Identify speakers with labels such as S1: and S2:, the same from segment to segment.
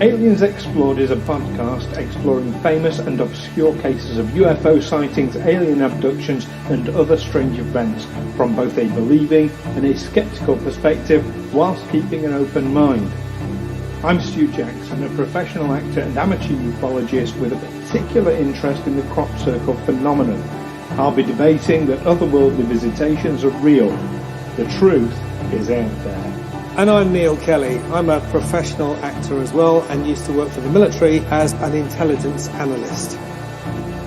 S1: Aliens Explored is a podcast exploring famous and obscure cases of UFO sightings, alien abductions and other strange events from both a believing and a sceptical perspective whilst keeping an open mind. I'm Stu Jackson, a professional actor and amateur ufologist with a particular interest in the crop circle phenomenon. I'll be debating that otherworldly visitations are real. The truth is out there.
S2: And I'm Neil Kelly. I'm a professional actor as well and used to work for the military as an intelligence analyst.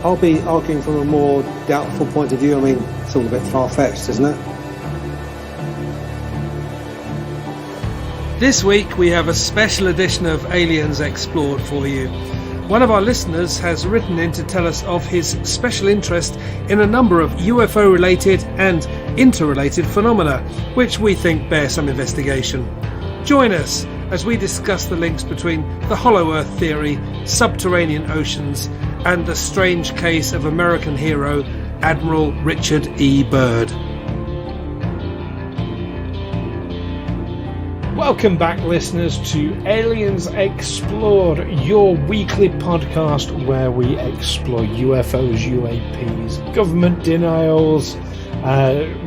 S2: I'll be arguing from a more doubtful point of view. I mean, it's all a bit far-fetched, isn't it?
S3: This week we have a special edition of Aliens Explored for you. One of our listeners has written in to tell us of his special interest in a number of UFO-related and interrelated phenomena, which we think bear some investigation. Join us as we discuss the links between the Hollow Earth theory, subterranean oceans, and the strange case of American hero Admiral Richard E. Byrd.
S1: Welcome back, listeners, to Aliens Explored, your weekly podcast where we explore UFOs, UAPs, government denials,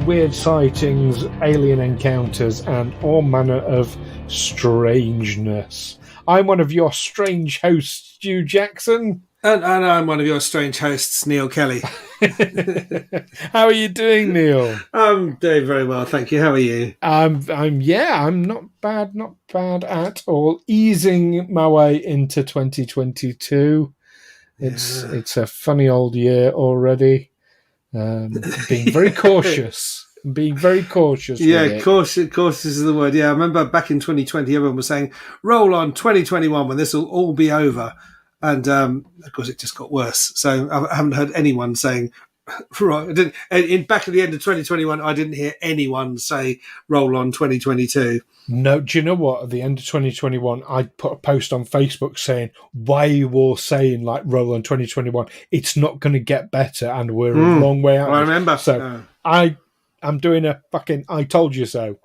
S1: weird sightings, alien encounters, and all manner of strangeness. I'm one of your strange hosts, Stu Jackson.
S3: And I'm one of your strange hosts, Neil Kelly.
S1: How are you doing, Neil?
S3: I'm doing very well, thank you. How are you?
S1: I'm not bad at all. Easing my way into 2022. It's a funny old year already. Being very cautious.
S3: Yeah, cautious is the word. Yeah, I remember back in 2020, everyone was saying, roll on 2021 when this will all be over. And, of course, it just got worse. So I haven't heard anyone saying, right. Back at the end of 2021, I didn't hear anyone say, roll on 2022.
S1: No, do you know what? At the end of 2021, I put a post on Facebook saying, why are you all saying, like, roll on 2021? It's not going to get better, and we're a long way out.
S3: I remember.
S1: So I'm doing a fucking I told you so.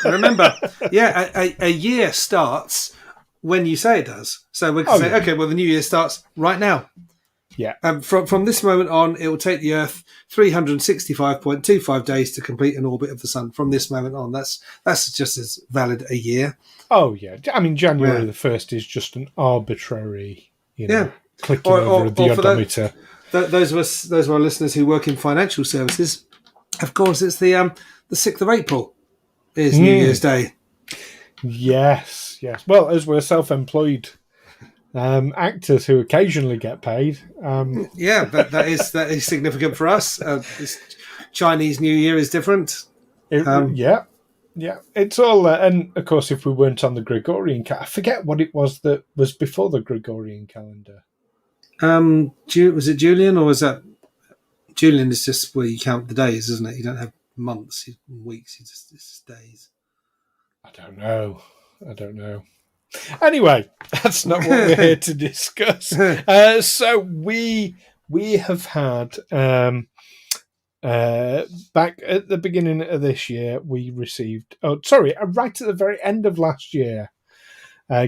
S3: Remember, yeah, a year starts when you say it does. So we can say, okay, well, the new year starts right now.
S1: Yeah.
S3: From this moment on, it will take the Earth 365.25 days to complete an orbit of the Sun. From this moment on, that's just as valid a year.
S1: Oh, yeah. I mean, January the 1st is just an arbitrary, clicking over the odometer.
S3: Those of our listeners who work in financial services, of course, it's the 6th of April is New Year's Day.
S1: Yes. Well, as we're self-employed actors who occasionally get paid.
S3: That is significant for us. Chinese New Year is different.
S1: Yeah. It's all, and of course, if we weren't on the Gregorian calendar, I forget what it was that was before the Gregorian calendar.
S3: Was it Julian, or was that Julian? Is just where you count the days, isn't it? You don't have months, weeks. It's just days.
S1: I don't know. Anyway, that's not what we're here to discuss. So we have had back at the beginning of this year, we received. Right at the very end of last year.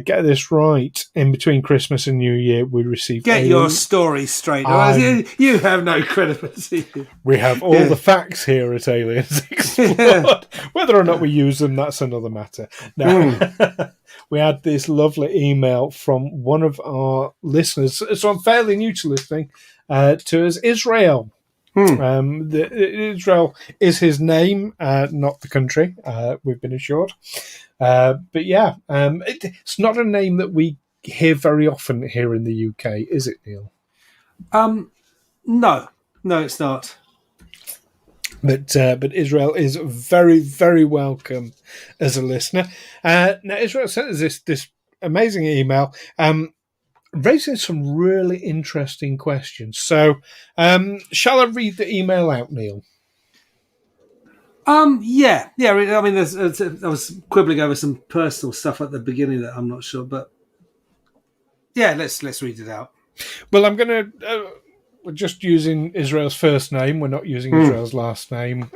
S1: Get this right. In between Christmas and New Year, we received.
S3: Get your story straight. You have no credibility.
S1: We have all the facts here at Aliens Explored. Whether or not we use them, that's another matter. Now, we had this lovely email from one of our listeners. So I'm fairly new to listening to us, Israel. Israel is his name, not the country. We've been assured. But yeah, it's not a name that we hear very often here in the UK, is it, Neil?
S3: No, it's not.
S1: But Israel is very, very welcome as a listener. Now, Israel sent us this amazing email, raising some really interesting questions. So, shall I read the email out, Neil?
S3: Yeah. I mean, I was quibbling over some personal stuff at the beginning that I'm not sure, but yeah, let's read it out.
S1: Well, I'm going to. We're just using Israel's first name. We're not using Israel's last name.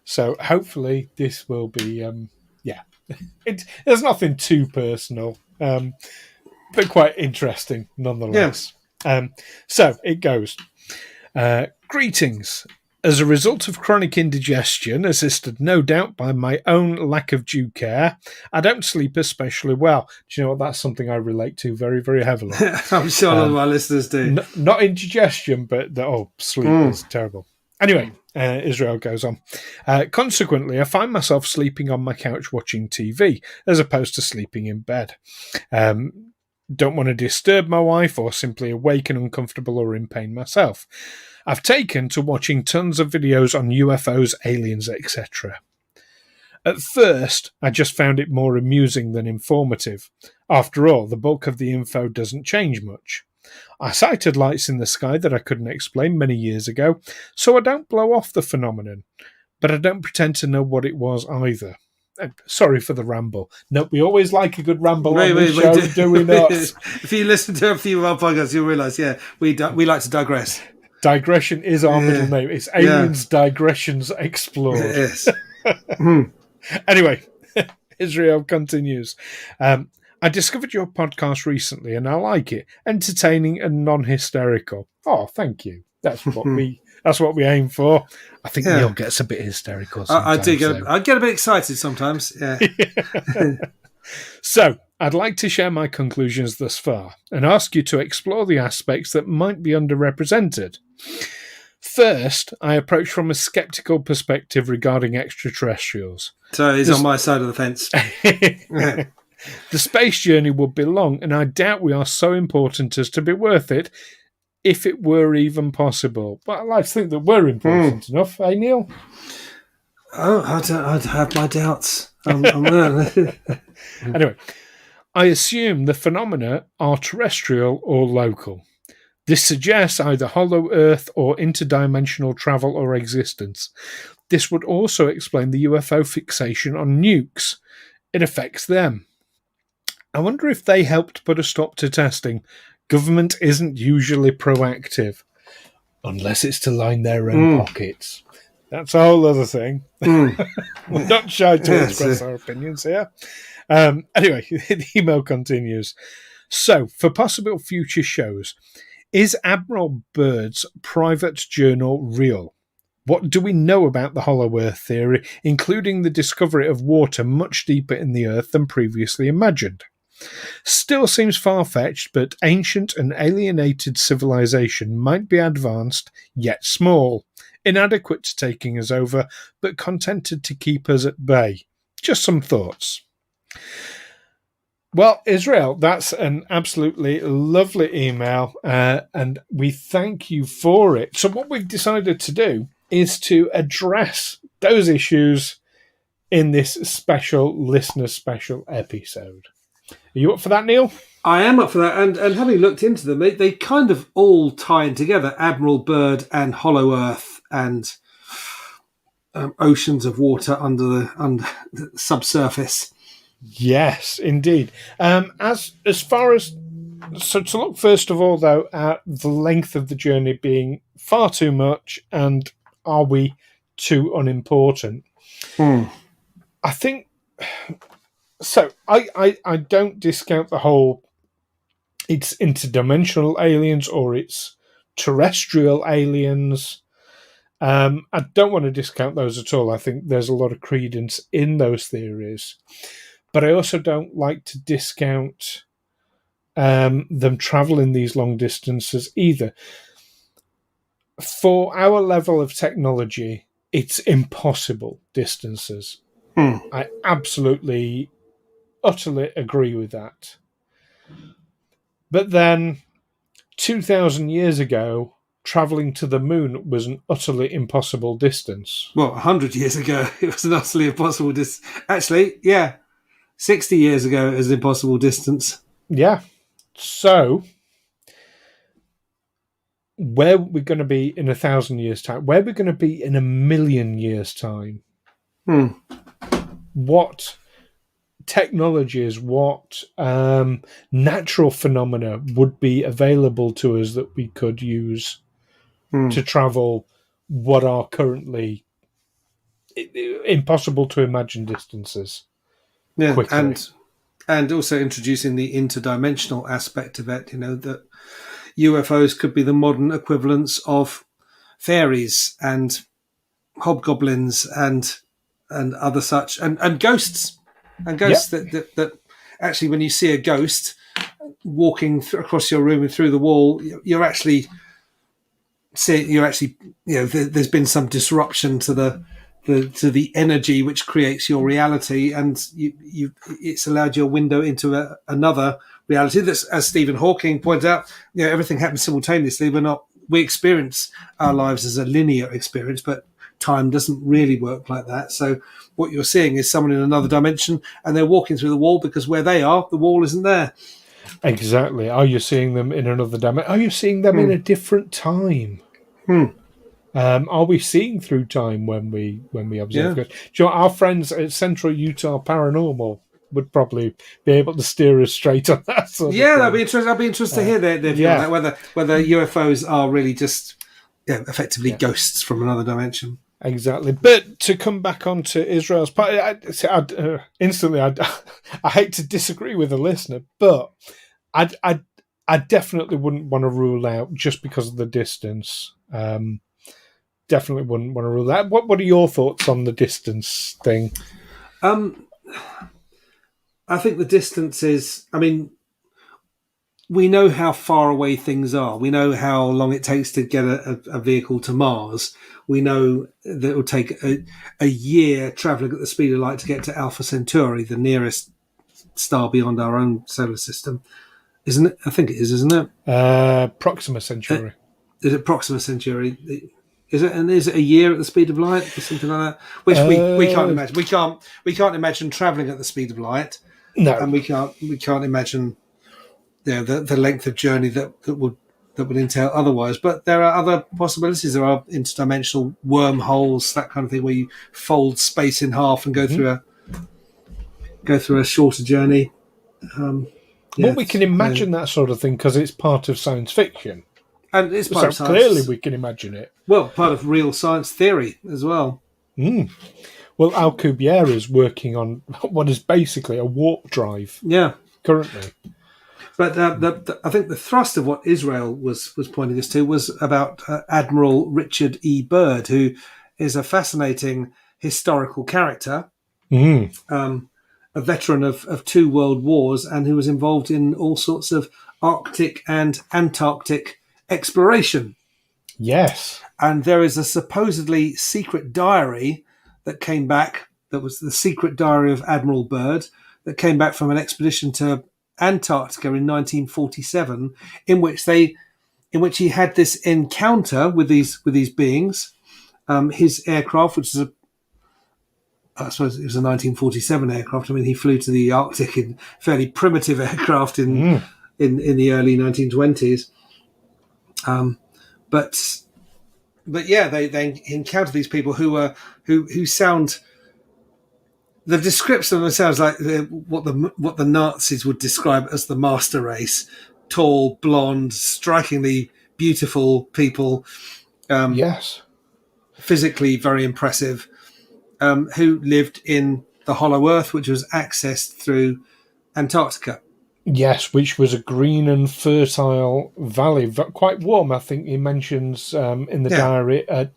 S1: So hopefully this will be. There's nothing too personal. But quite interesting nonetheless. So it goes. Greetings. As a result of chronic indigestion, assisted no doubt by my own lack of due care, I don't sleep especially well. Do you know what? That's something I relate to very, very heavily.
S3: I'm sure a lot of our listeners do.
S1: Not indigestion, but sleep is terrible. Anyway, Israel goes on. Consequently, I find myself sleeping on my couch watching TV as opposed to sleeping in bed. Don't want to disturb my wife or simply awake and uncomfortable or in pain myself. I've taken to watching tons of videos on UFOs, aliens, etc. At first, I just found it more amusing than informative. After all, the bulk of the info doesn't change much. I sighted lights in the sky that I couldn't explain many years ago, so I don't blow off the phenomenon. But I don't pretend to know what it was either. Sorry for the ramble. No, we always like a good ramble on this show, do we not?
S3: If you listen to a few of our podcasts, you'll realise, we like to digress.
S1: Digression is our middle name. It's Aliens Digressions Explored.
S3: Yes.
S1: Anyway, Israel continues. I discovered your podcast recently and I like it. Entertaining and non-hysterical. Oh, thank you. That's what we aim for. I think Neil gets a bit hysterical sometimes.
S3: I get a bit excited sometimes. Yeah.
S1: So, I'd like to share my conclusions thus far and ask you to explore the aspects that might be underrepresented. First, I approach from a sceptical perspective regarding extraterrestrials.
S3: So he's on my side of the fence.
S1: The space journey would be long, and I doubt we are so important as to be worth it, if it were even possible. But I like to think that we're important enough, eh, Neil?
S3: Oh, I'd have my doubts.
S1: Anyway, I assume the phenomena are terrestrial or local. This suggests either hollow Earth or interdimensional travel or existence. This would also explain the UFO fixation on nukes. It affects them. I wonder if they helped put a stop to testing. Government isn't usually proactive, unless it's to line their own pockets. That's a whole other thing. We're not shy to express our opinions here. Anyway, the email continues. So, for possible future shows, is Admiral Byrd's private journal real? What do we know about the hollow Earth theory, including the discovery of water much deeper in the Earth than previously imagined? Still seems far-fetched, but ancient and alienated civilization might be advanced, yet small, inadequate to taking us over, but contented to keep us at bay. Just some thoughts. Well, Israel, that's an absolutely lovely email, and we thank you for it. So what we've decided to do is to address those issues in this special listener special episode. Are you up for that, Neil?
S3: I am up for that, and having looked into them, they kind of all tie in together. Admiral Byrd and Hollow Earth and oceans of water under the subsurface.
S1: Yes, indeed. As far as so to look first of all though at the length of the journey being far too much, and are we too unimportant? I think so. I don't discount the whole it's interdimensional aliens or it's terrestrial aliens. I don't want to discount those at all. I think there's a lot of credence in those theories. But I also don't like to discount them traveling these long distances either. For our level of technology, it's impossible distances. I absolutely, utterly agree with that. But then, 2,000 years ago, travelling to the moon was an utterly impossible distance.
S3: Well, 100 years ago, it was an utterly impossible distance. Actually, yeah. 60 years ago, it was an impossible distance.
S1: Yeah. So, where are we going to be in 1,000 years' time? Where are we going to be in 1,000,000 years' time? What technologies, what natural phenomena would be available to us that we could use to travel what are currently impossible to imagine distances?
S3: Yeah,
S1: quickly.
S3: And also introducing the interdimensional aspect of it, that UFOs could be the modern equivalents of fairies and hobgoblins and other such and ghosts that actually, when you see a ghost walking across your room and through the wall, you're actually there's been some disruption to the energy which creates your reality, and it's allowed your window into another reality. That's, as Stephen Hawking pointed out, everything happens simultaneously. We experience our lives as a linear experience, but time doesn't really work like that. So what you're seeing is someone in another dimension, and they're walking through the wall because where they are, the wall isn't there.
S4: Exactly. Are you seeing them in another dimension? Are you seeing them in a different time? Are we seeing through time when we observe?
S3: Yeah.
S4: Do you know, our friends at Central Utah Paranormal would probably be able to steer us straight on that sort of thing.
S3: That'd be interesting. I'd be interested to hear their view on that, whether UFOs are really just effectively ghosts from another dimension.
S4: Exactly. But to come back onto Israel's part, instantly, I hate to disagree with the listener, but I definitely wouldn't want to rule out just because of the distance. Definitely wouldn't want to rule that. What are your thoughts on the distance thing?
S3: I think the distance is, we know how far away things are. We know how long it takes to get a vehicle to Mars. We know that it will take a year travelling at the speed of light to get to Alpha Centauri, the nearest star beyond our own solar system. Isn't it? I think it is, isn't it?
S4: Proxima Centauri.
S3: Is it Proxima Centauri? Is it? And is it a year at the speed of light or something like that? Which we can't imagine. We can't imagine travelling at the speed of light.
S4: No,
S3: and we can't imagine the length of journey that would entail otherwise. But there are other possibilities. There are interdimensional wormholes, that kind of thing, where you fold space in half and go through a shorter journey.
S4: But we can imagine that sort of thing because it's part of science fiction.
S3: And it's part of science.
S4: Clearly we can imagine it.
S3: Well, part of real science theory as well.
S4: Well, Alcubierre is working on what is basically a warp drive.
S3: Yeah.
S4: Currently.
S3: But I think the thrust of what Israel was pointing us to was about Admiral Richard E. Byrd, who is a fascinating historical character, a veteran of two world wars, and who was involved in all sorts of Arctic and Antarctic exploration.
S4: Yes.
S3: And there is a supposedly secret diary that came back, that was the secret diary of Admiral Byrd, that came back from an expedition to Antarctica in 1947, in which he had this encounter with these beings. His aircraft, which is I suppose it was a 1947 aircraft. He flew to the Arctic in fairly primitive aircraft in the early 1920s. But yeah, they encounter these people who sound. The description of them sounds like what the Nazis would describe as the master race: tall, blonde, strikingly beautiful people.
S4: Yes,
S3: physically very impressive. Who lived in the Hollow Earth, which was accessed through Antarctica.
S4: Yes, which was a green and fertile valley, quite warm. I think he mentions in the diary at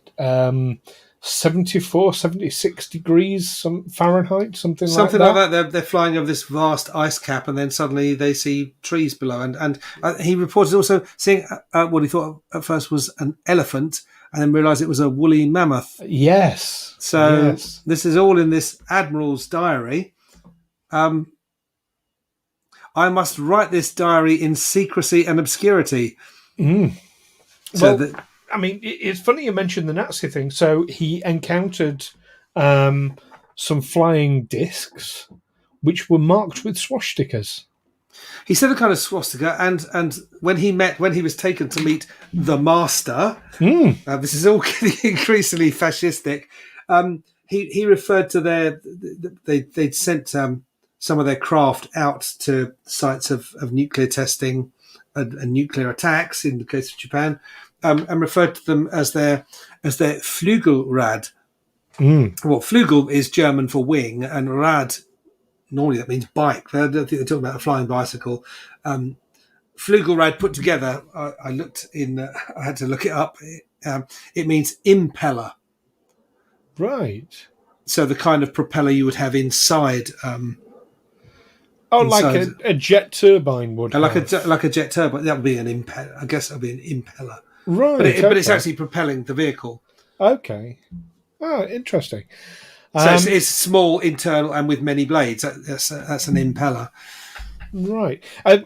S4: 74, 76 degrees Fahrenheit, something like that.
S3: They're flying over this vast ice cap, and then suddenly they see trees below. And he reported also seeing what he thought at first was an elephant, and then realised it was a woolly mammoth.
S4: Yes.
S3: So this is all in this Admiral's diary. I must write this diary in secrecy and obscurity.
S4: It's funny you mentioned the Nazi thing. So he encountered some flying discs which were marked with swastikas.
S3: He said a kind of swastika, and when he was taken to meet the master, this is all getting increasingly fascistic. He referred to they'd sent some of their craft out to sites of nuclear testing and nuclear attacks in the case of Japan, and referred to them as their Flügelrad. Well, Flügel is German for wing, and Rad normally that means bike. I don't think they're talking about a flying bicycle. Flugelrad put together, I looked in, I had to look it up. It means impeller.
S4: Right.
S3: So the kind of propeller you would have inside.
S4: Like a jet turbine would have.
S3: Like a jet turbine. That would be an impeller. I guess that would be an impeller.
S4: Right.
S3: But it's actually propelling the vehicle.
S4: Okay. Oh, interesting.
S3: So it's small, internal, and with many blades. That's an impeller.
S4: Right.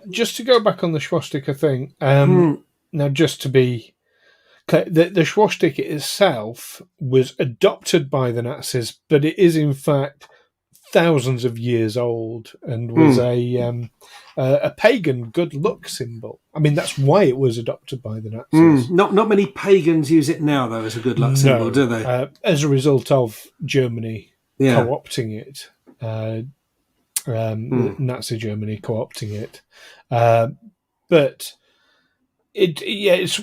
S4: Just to go back on the swastika thing, now just to be clear, the swastika itself was adopted by the Nazis, but it is in fact thousands of years old and was a pagan good luck symbol. I mean, that's why it was adopted by the Nazis.
S3: Not many pagans use it now, though, as a good luck symbol, do they?
S4: As a result of Germany co-opting it. Nazi Germany co-opting it, but it's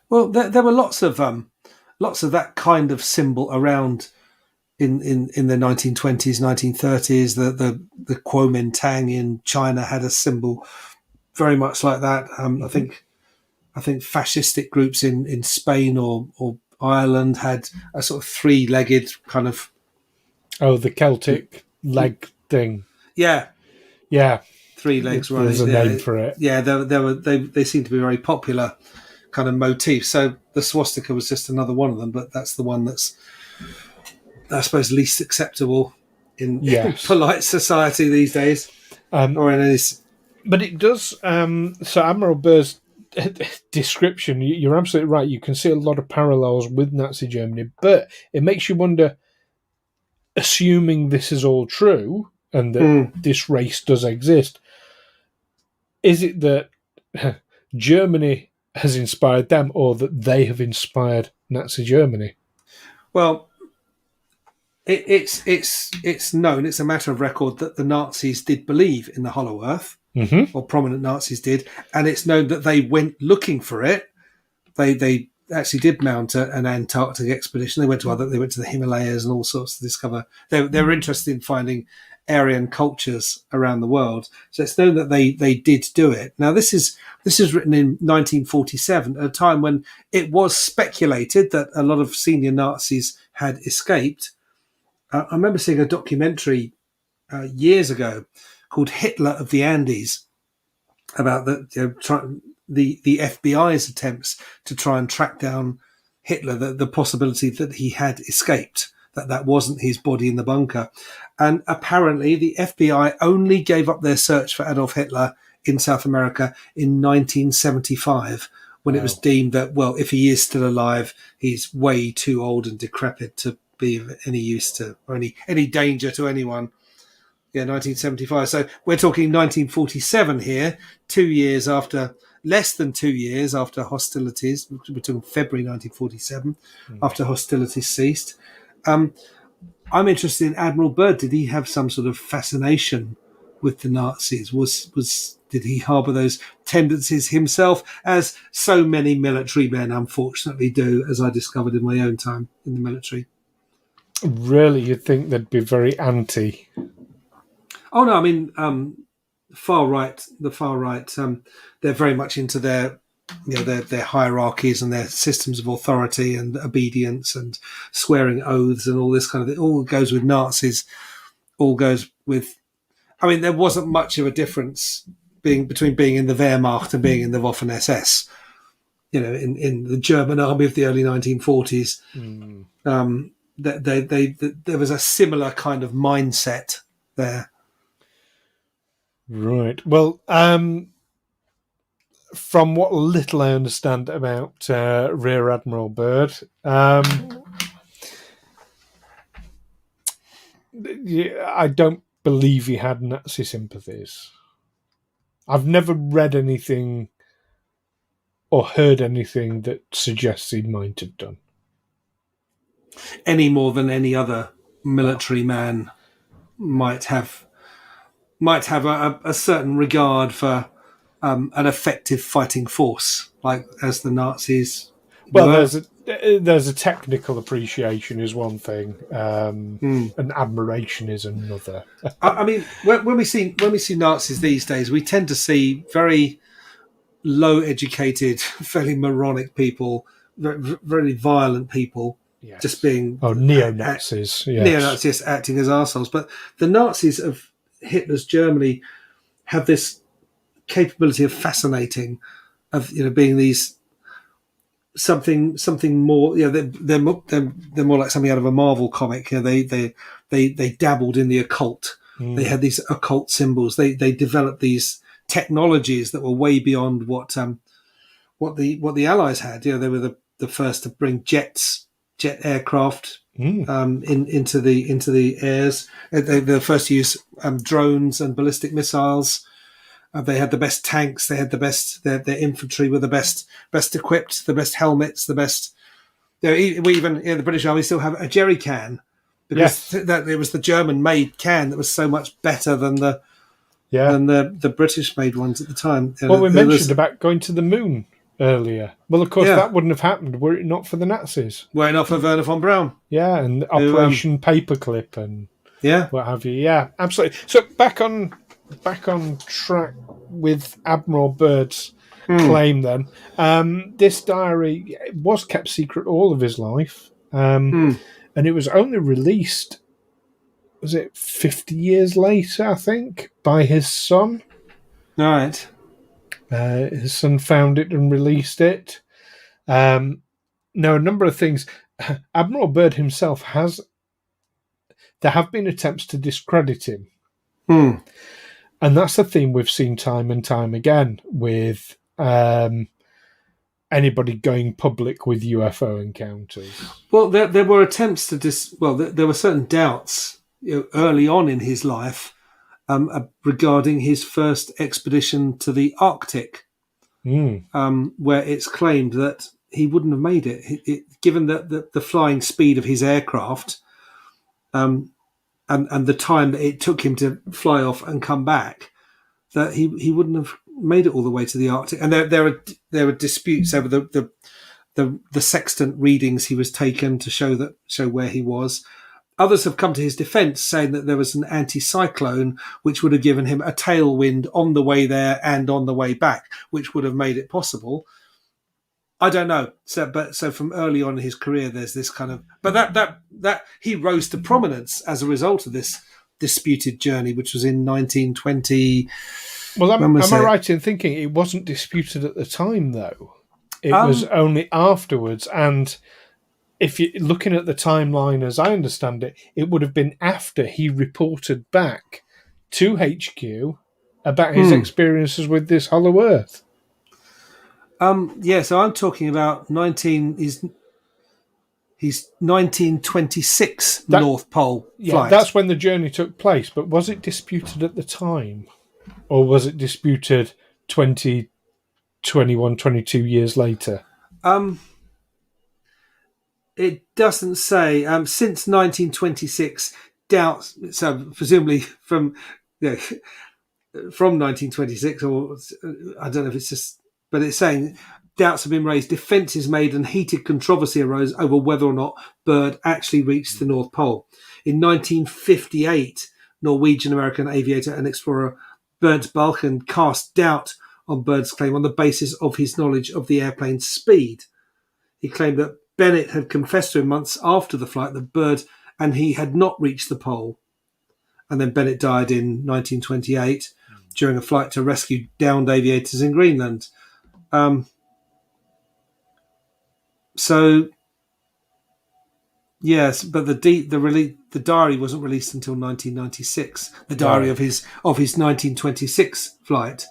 S3: well. There were lots of that kind of symbol around in the 1920s, 1930s. The Kuomintang in China had a symbol very much like that. I think fascistic groups in Spain or Ireland had a sort of three-legged kind of
S4: the Celtic leg thing.
S3: Yeah. 3 legs running.
S4: There's a name for it.
S3: Yeah, they seem to be very popular kind of motif. So the swastika was just another one of them, but that's the one that's, I suppose, least acceptable in polite society these days.
S4: But it does. So Admiral Byrd's description, you're absolutely right. You can see a lot of parallels with Nazi Germany, but it makes you wonder, assuming this is all true and that this race does exist, is it that Germany has inspired them or that they have inspired Nazi Germany?
S3: Well, it's known, it's a matter of record that the Nazis did believe in the Hollow Earth, or prominent Nazis did, and it's known that they went looking for it. They actually did mount an Antarctic expedition. They went to the Himalayas and all sorts to discover. They were interested in finding Aryan cultures around the world. So it's known that they did do it. Now this is written in 1947, at a time when it was speculated that a lot of senior Nazis had escaped. I remember seeing a documentary years ago called Hitler of the Andes about the FBI's attempts to try and track down Hitler, the possibility that he had escaped, that wasn't his body in the bunker. And apparently the FBI only gave up their search for Adolf Hitler in South America in 1975, when it was deemed that, well, if he is still alive, he's way too old and decrepit to be of any use to, or any danger to anyone. Yeah, 1975. So we're talking 1947 here, less than 2 years after hostilities. We're talking February 1947, after hostilities ceased. I'm interested in Admiral Byrd. Did he have some sort of fascination with the Nazis? Did he harbour those tendencies himself, as so many military men unfortunately do, as I discovered in my own time in the military?
S4: Really, you'd think they'd be very anti.
S3: Oh no, I mean the far right. They're very much into their hierarchies and their systems of authority and obedience and swearing oaths and all this kind of thing. All goes with Nazis. All goes with. I mean, there wasn't much of a difference between being in the Wehrmacht and being in the Waffen SS. In the German army of the early 1940s, there was a similar kind of mindset there.
S4: Right. Well, from what little I understand about Rear Admiral Byrd, I don't believe he had Nazi sympathies. I've never read anything or heard anything that suggests he might have done.
S3: Any more than any other military man might have a certain regard for an effective fighting force, like as the Nazis.
S4: Well, there's a technical appreciation is one thing, and admiration is another.
S3: I mean, when we see Nazis these days, we tend to see very low educated, fairly moronic people, very violent people,
S4: Yes.
S3: just being
S4: neo-Nazis. Yes.
S3: Neo-Nazis acting as arseholes. But the Nazis of Hitler's Germany have this capability of fascinating, of being these something more. They're more like something out of a Marvel comic. They dabbled in the occult. They had these occult symbols. They developed these technologies that were way beyond what the Allies had. They were the first to bring jet aircraft into the airs. They were the first to use drones and ballistic missiles. They had the best tanks. They had the best. Their infantry were the best equipped, the best helmets, the best. We even the British Army still have a jerry can because that it was the German-made can that was so much better than the British-made ones at the time.
S4: Well, we mentioned about going to the moon earlier. Well, of course, that wouldn't have happened were it not for the Nazis.
S3: Were it not for Werner von Braun.
S4: Yeah, and Operation Paperclip and what have you. Yeah, absolutely. So back on track with Admiral Byrd's claim then. This diary was kept secret all of his life. And it was only released, was it 50 years later, I think, by his son.
S3: Right.
S4: His son found it and released it. Now, a number of things. Admiral Byrd himself there have been attempts to discredit him. And that's a theme we've seen time and time again with anybody going public with UFO encounters.
S3: Well, there were attempts to there were certain doubts early on in his life regarding his first expedition to the Arctic, where it's claimed that he wouldn't have made it, given the flying speed of his aircraft and the time that it took him to fly off and come back, that he wouldn't have made it all the way to the Arctic. And there are disputes over the sextant readings he was taken to show where he was. Others have come to his defence, saying that there was an anticyclone which would have given him a tailwind on the way there and on the way back, which would have made it possible. I don't know. So from early on in his career, there's this kind of, but that he rose to prominence as a result of this disputed journey, which was in 1920.
S4: Well, am I right in thinking it wasn't disputed at the time, though? It was only afterwards, and if you're looking at the timeline, as I understand it, it would have been after he reported back to HQ about his experiences with this Hollow Earth.
S3: So I'm talking about he's 1926 North Pole flight.
S4: Yeah, that's when the journey took place, but was it disputed at the time? Or was it disputed 20, 21, 22 years later?
S3: It doesn't say. Since 1926, doubts, so presumably from 1926, or I don't know if it's just, but it's saying doubts have been raised, defences made, and heated controversy arose over whether or not Byrd actually reached the North Pole. In 1958, Norwegian-American aviator and explorer Bernd Balchen cast doubt on Byrd's claim on the basis of his knowledge of the airplane's speed. He claimed that Bennett had confessed to him months after the flight that Byrd and he had not reached the pole. And then Bennett died in 1928 during a flight to rescue downed aviators in Greenland. So, yes, but the diary wasn't released until 1996. The diary of his 1926 flight.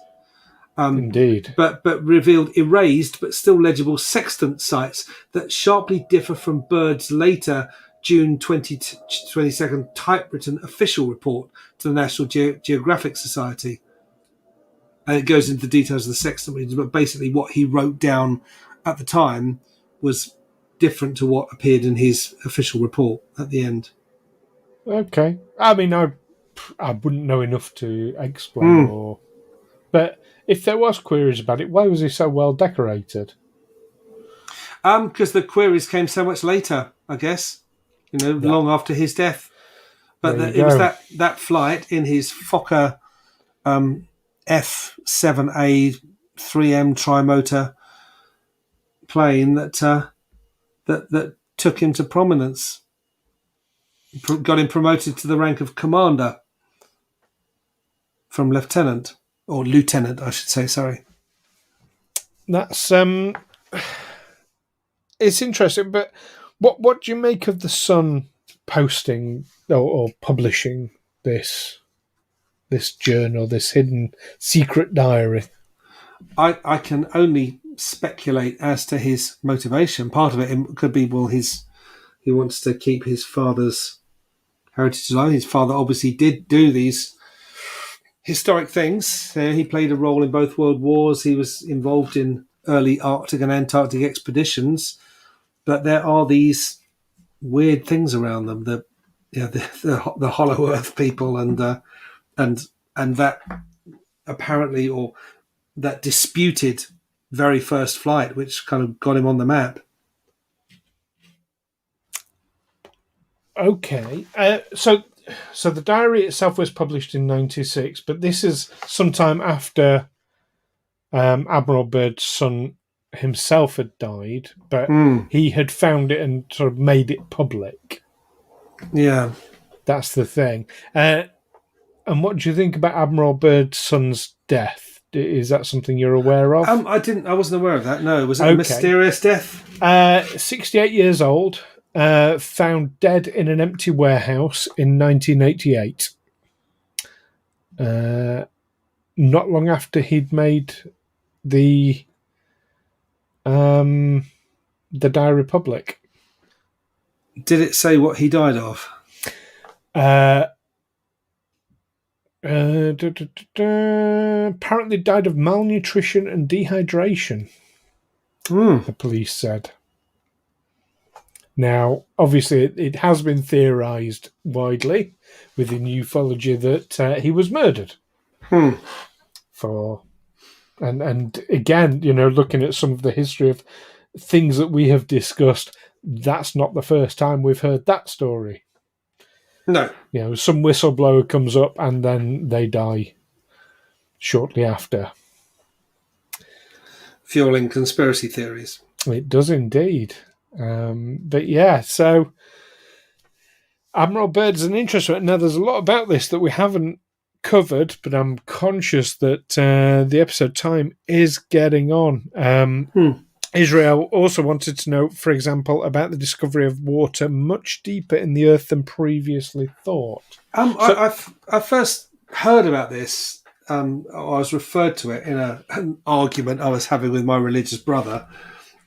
S4: Indeed.
S3: But revealed erased but still legible sextant sites that sharply differ from Byrd's later June 22nd typewritten official report to the National Geographic Society. And it goes into the details of the sextant readings, but basically what he wrote down at the time was different to what appeared in his official report at the end.
S4: Okay. I mean, I wouldn't know enough to explain but if there was queries about it, why was he so well decorated?
S3: Because the queries came so much later, I guess. Long after his death. But
S4: There you
S3: it was
S4: go.
S3: that flight in his Fokker F7A 3M trimotor plane that took him to prominence, got him promoted to the rank of commander from lieutenant, I should say. Sorry.
S4: That's it's interesting, but what do you make of the Sun posting or publishing this journal, this hidden secret diary?
S3: I can only speculate as to his motivation. Part of it could be, he wants to keep his father's heritage alive. His father obviously did do these historic things. He played a role in both World Wars. He was involved in early Arctic and Antarctic expeditions. But there are these weird things around them, the Hollow Earth people, and that apparently, or that disputed very first flight, which kind of got him on the map.
S4: Okay, so the diary itself was published in '96, but this is sometime after Admiral Byrd's son himself had died, but he had found it and sort of made it public.
S3: Yeah,
S4: that's the thing. And what do you think about Admiral Byrd's son's death? Is that something you're aware of?
S3: I wasn't aware of that. No, was it a mysterious death?
S4: 68 years old, found dead in an empty warehouse in 1988. Not long after he'd made the Diary public.
S3: Did it say what he died of?
S4: Apparently died of malnutrition and dehydration, the police said. Now, obviously, it has been theorised widely within ufology that he was murdered. And again, looking at some of the history of things that we have discussed, that's not the first time we've heard that story.
S3: No.
S4: Some whistleblower comes up and then they die shortly after.
S3: Fueling conspiracy theories.
S4: It does indeed. But yeah, so Admiral Byrd's an interesting. Now, there's a lot about this that we haven't covered, but I'm conscious that the episode time is getting on. Israel also wanted to know, for example, about the discovery of water much deeper in the earth than previously thought.
S3: I first heard about this. I was referred to it in an argument I was having with my religious brother,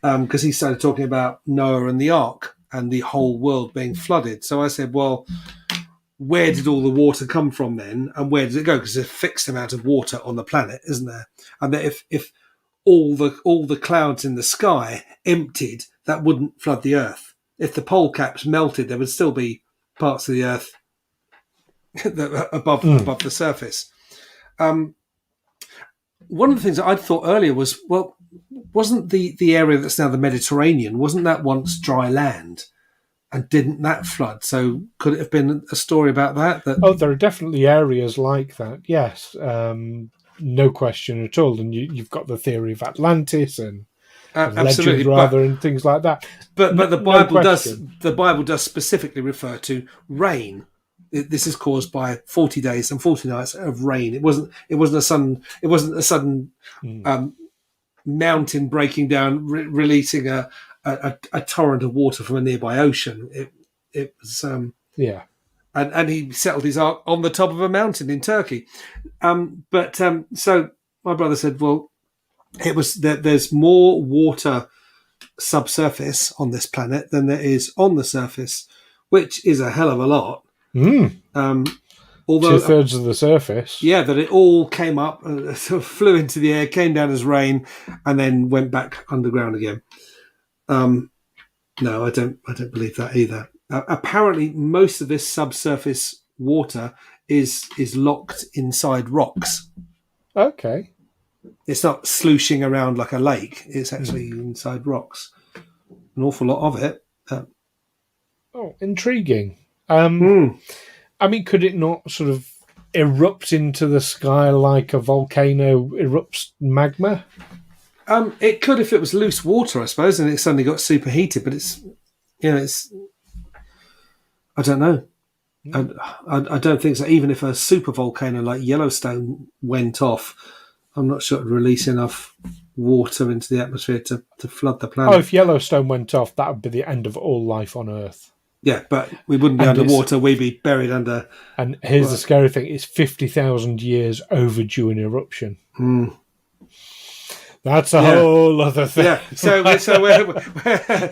S3: because he started talking about Noah and the Ark and the whole world being flooded. So I said, well, where did all the water come from then, and where did it go? Because there's a fixed amount of water on the planet, isn't there? And that if all the clouds in the sky emptied, that wouldn't flood the Earth. If the pole caps melted, there would still be parts of the Earth above the surface. One of the things that I'd thought earlier was, well, wasn't the area that's now the Mediterranean, wasn't that once dry land? And didn't that flood? So could it have been a story about that?
S4: Oh, there are definitely areas like that, yes. No question at all. And you've got the theory of Atlantis and
S3: absolutely,
S4: legend, and things like that.
S3: But the Bible does specifically refer to rain. This is caused by 40 days and 40 nights of rain. It wasn't a sudden mountain breaking down, releasing a torrent of water from a nearby ocean. It was and he settled his ark on the top of a mountain in Turkey. So my brother said, well, it was that there's more water subsurface on this planet than there is on the surface, which is a hell of a lot.
S4: Although 2/3 of the surface.
S3: Yeah, that it all came up, sort of flew into the air, came down as rain, and then went back underground again. No, I don't believe that either. Apparently, most of this subsurface water is locked inside rocks.
S4: Okay.
S3: It's not slooshing around like a lake. It's actually inside rocks. an awful lot of it.
S4: Oh, intriguing. I mean, could it not sort of erupt into the sky like a volcano erupts magma?
S3: It could if it was loose water, I suppose, and it suddenly got superheated. But it's I don't know. I don't think so. Even if a super volcano like Yellowstone went off, I'm not sure it would release enough water into the atmosphere to flood the planet.
S4: Oh, if Yellowstone went off, that would be the end of all life on Earth.
S3: Yeah, but we wouldn't be underwater. We'd be buried under.
S4: And here's the scary thing: it's 50,000 years overdue an eruption. That's a whole other thing.
S3: Yeah. So we're,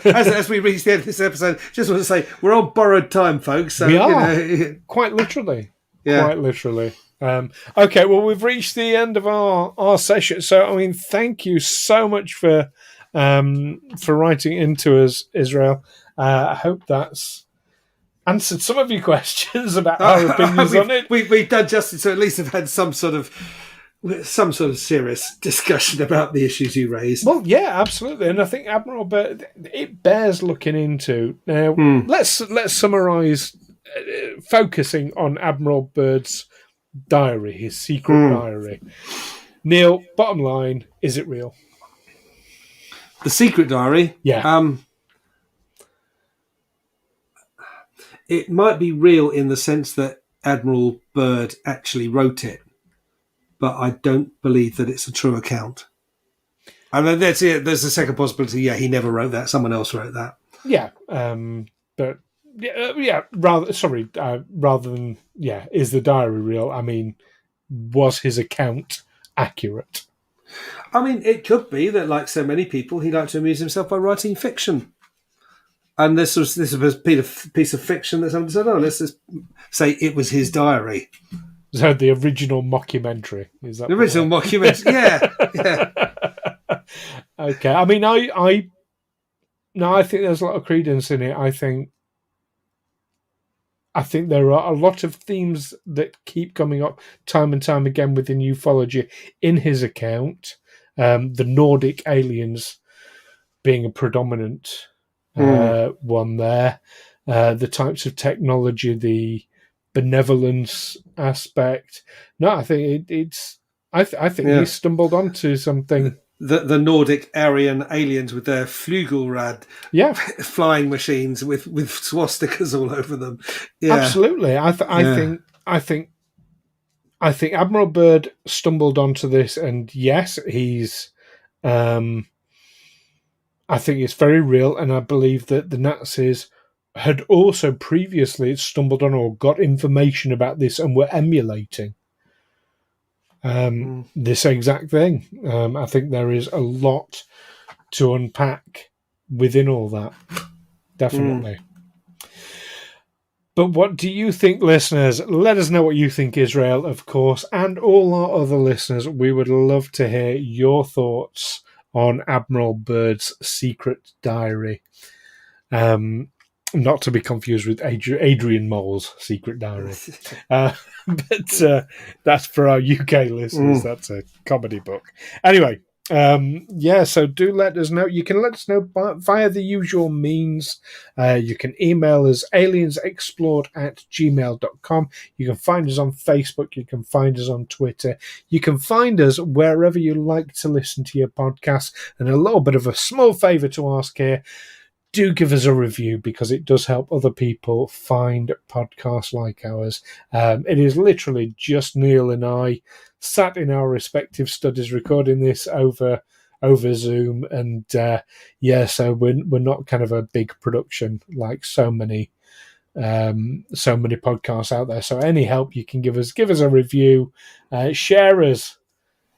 S3: as we reach the end of this episode, just want to say we're on borrowed time, folks. So,
S4: we are quite literally.
S3: Yeah.
S4: Quite literally. Okay, well, we've reached the end of our session. So, I mean, thank you so much for writing into us, Israel. I hope that's answered some of your questions about our opinions on it.
S3: We've done justice, so at least I've had some sort of serious discussion about the issues you raised.
S4: Well, yeah, absolutely, and I think Admiral Byrd, it bears looking into. Now, let's summarise, focusing on Admiral Byrd's diary, his secret diary. Neil, bottom line, is it real?
S3: The secret diary?
S4: Yeah.
S3: It might be real in the sense that Admiral Byrd actually wrote it, but I don't believe that it's a true account. And then there's a second possibility. Yeah, he never wrote that. Someone else wrote that.
S4: Yeah, but rather than is the diary real? I mean, was his account accurate?
S3: I mean, it could be that, like so many people, he liked to amuse himself by writing fiction. And this was a piece of fiction that someone said, let's just say it was his diary.
S4: So the original mockumentary, is that
S3: the original mockumentary? Yeah.
S4: Okay. I mean, I think there's a lot of credence in it. I think there are a lot of themes that keep coming up time and time again within ufology in his account. The Nordic aliens being a predominant one there. The types of technology, the benevolence aspect. No, I think I think he stumbled onto something.
S3: The Nordic Aryan aliens with their Flugelrad flying machines with swastikas all over them. Yeah.
S4: Absolutely. I think Admiral Byrd stumbled onto this, and yes, he's I think it's very real, and I believe that the Nazis had also previously stumbled on or got information about this and were emulating this exact thing. I think there is a lot to unpack within all that. Definitely. But what do you think, listeners? Let us know what you think, Israel, of course, and all our other listeners. We would love to hear your thoughts on Admiral Byrd's secret diary. Not to be confused with Adrian Mole's secret diary. But that's for our UK listeners. That's a comedy book. Anyway, so do let us know. You can let us know via the usual means. You can email us aliensexplored@gmail.com. You can find us on Facebook. You can find us on Twitter. You can find us wherever you like to listen to your podcast. And a little bit of a small favour to ask here. Do give us a review, because it does help other people find podcasts like ours. It is literally just Neil and I sat in our respective studies recording this over Zoom, and so we're not kind of a big production like so many podcasts out there. So any help you can give us a review, share us.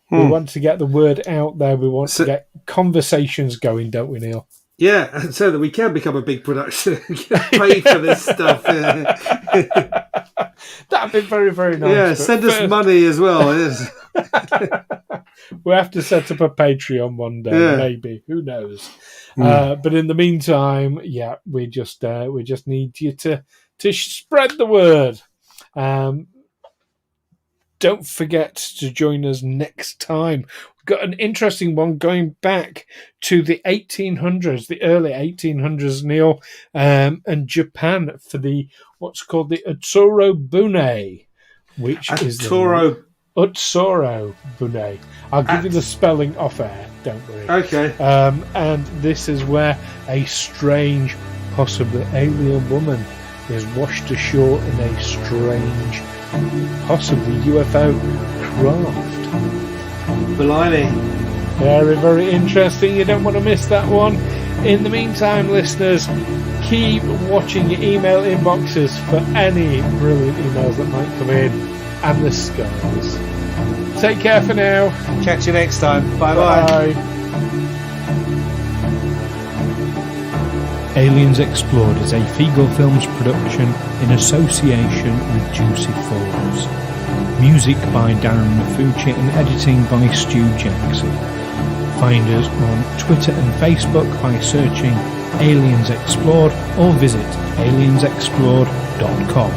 S4: We want to get the word out there. We want to get conversations going, don't we, Neil?
S3: Yeah, and so that we can become a big production and get paid for this stuff.
S4: That'd be very, very nice.
S3: Yeah, send us money as well.
S4: We'll have to set up a Patreon one day, maybe. Who knows? But in the meantime, we just need you to spread the word. don't forget to join us next time. We've got an interesting one going back to the 1800s, the early 1800s, Neil, and Japan for the what's called the Utsuro Bune, which is the Utsuro Bune. I'll give you the spelling off air, don't worry.
S2: Okay.
S4: And this is where a strange, possibly alien woman is washed ashore in a strange, possibly UFO craft.
S2: Blimey.
S4: Very, very interesting. You don't want to miss that one. In the meantime, listeners, keep watching your email inboxes for any brilliant emails that might come in, and the skies. Take care for now.
S2: Catch you next time. Bye-bye.
S4: Bye.
S1: Aliens Explored is a Figo Films production in association with Juicy Falls. Music by Darren Mafucci and editing by Stu Jackson. Find us on Twitter and Facebook by searching Aliens Explored or visit aliensexplored.com.